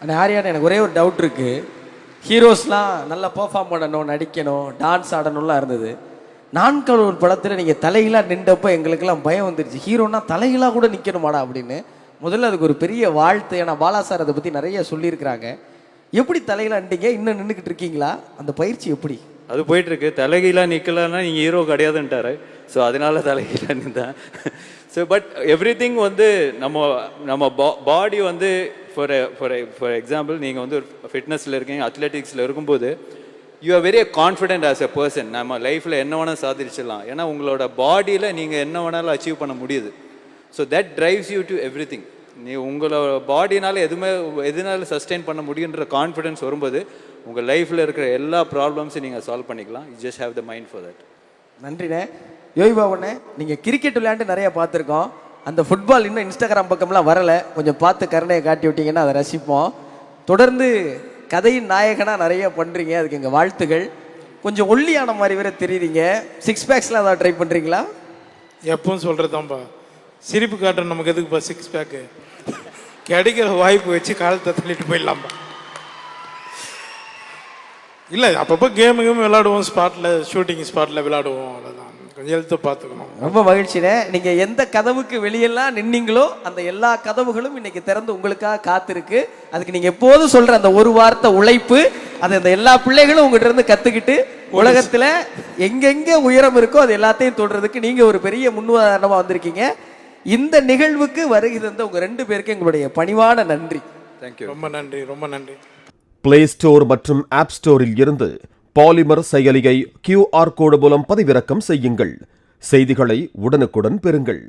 ஆரியான எனக்கு ஒரே ஒரு டவுட் இருக்குது. ஹீரோஸ்லாம் நல்லா பெர்ஃபார்ம் பண்ணணும், நடிக்கணும், டான்ஸ் ஆடணும்லாம் இருந்தது. நான்காவது ஒரு படத்தில் நீங்கள் தலைகளாக நின்றப்போ எங்களுக்கெல்லாம் பயம் வந்துருச்சு. ஹீரோனா தலைகளாக கூட நிற்கணுமாடா அப்படின்னு. முதல்ல அதுக்கு ஒரு பெரிய வாழ்த்து. ஏன்னா பாலா சார் அதை பற்றி நிறைய சொல்லியிருக்கிறாங்க. எப்படி தலைகளாக நின்றீங்க? இன்னும் நின்றுக்கிட்டு இருக்கீங்களா? அந்த பயிற்சி எப்படி? அது போயிட்டுருக்கு. தலைகீழாக நிற்கலன்னா நீங்கள் ஹீரோ கிடையாதுன்ட்டாரு. ஸோ அதனால தலைகீழாக நின்றேன். ஸோ பட் எவ்ரி திங் வந்து நம்ம பாடி வந்து ஃபார் எக்ஸாம்பிள் நீங்கள் வந்து ஒரு ஃபிட்னஸில் இருக்கீங்க, அத்லெட்டிக்ஸில் இருக்கும்போது you are very confident as a person. நம்ம லைஃப்பில் என்ன வேணால் சாதிச்சிடலாம். ஏன்னா உங்களோட பாடியில் நீங்கள் என்ன வேணாலும் அச்சீவ் பண்ண முடியுது. So that drives you to every thing. உங்களோட பாடினால எதுனால சஸ்டெயின் பண்ண முடியுன்ற கான்ஃபிடென்ஸ் வரும்போது உங்கள் லைஃப்பில் இருக்கிற எல்லா ப்ராப்ளம்ஸையும் நீங்கள் சால்வ் பண்ணிக்கலாம். You just have the mind for that. நன்றிண்ணே. யோகிபாபுண்ணே, நீங்கள் கிரிக்கெட் விளையாண்டு நிறைய பார்த்துருக்கோம். அந்த ஃபுட்பால் இன்னும் இன்ஸ்டாகிராம் பக்கம்லாம் வரலை. கொஞ்சம் பார்த்து கருணையை காட்டி விட்டீங்கன்னா அதை ரசிப்போம். தொடர்ந்து கதையின் நாயகனாக நிறைய பண்ணுறீங்க, அதுக்கு எங்கள் வாழ்த்துகள். கொஞ்சம் ஒல்லியான மாதிரி வேற தெரியுறீங்க. 6 பேக்ஸ்லாம் ஏதாவது ட்ரை பண்ணுறீங்களா? எப்பவும் சொல்கிறதாம்பா, சிரிப்பு காட்டுற நமக்கு எதுக்குப்பா 6 பேக்கு? கிடைக்கிற வாய்ப்பு வச்சு காலத்தை தள்ளிட்டு போயிடலாம்ப்பா. இல்லை, அப்பப்போ கேமு விளையாடுவோம், ஸ்பாட்டில் ஷூட்டிங் ஸ்பாட்டில் விளையாடுவோம், அவ்வளோதான். கொஞ்சம் ஹெல்த்தை பார்த்துக்கணும். ரொம்ப மகிழ்ச்சினே. நீங்கள் எந்த கதவுக்கு வெளியெல்லாம் நின்னீங்களோ அந்த எல்லா கதவுகளும் இன்னைக்கு திறந்து உங்களுக்காக காத்திருக்கு. அதுக்கு நீங்கள் எப்போதும் சொல்கிற அந்த ஒரு வார்த்தை உழைப்பு, அதை அந்த எல்லா பிள்ளைகளும் உங்கள்கிட்ட இருந்து கற்றுக்கிட்டு உலகத்தில் எங்கெங்கே உயரம் இருக்கோ அது எல்லாத்தையும் தொடுறதுக்கு நீங்கள் ஒரு பெரிய முன்னுதாரணமாக வந்திருக்கீங்க. இந்த நிகழ்வுக்கு வருகை தந்த உங்கள் 2 பேருக்கு எங்களுடைய பணிவான நன்றி. தேங்க்யூ. ரொம்ப நன்றி, ரொம்ப நன்றி. பிளே ஸ்டோர் மற்றும் ஆப் ஸ்டோரில் இருந்து பாலிமர் செயலியை QR கோடு மூலம் பதிவிறக்கம் செய்யுங்கள். செய்திகளை உடனுக்குடன் பெறுங்கள்.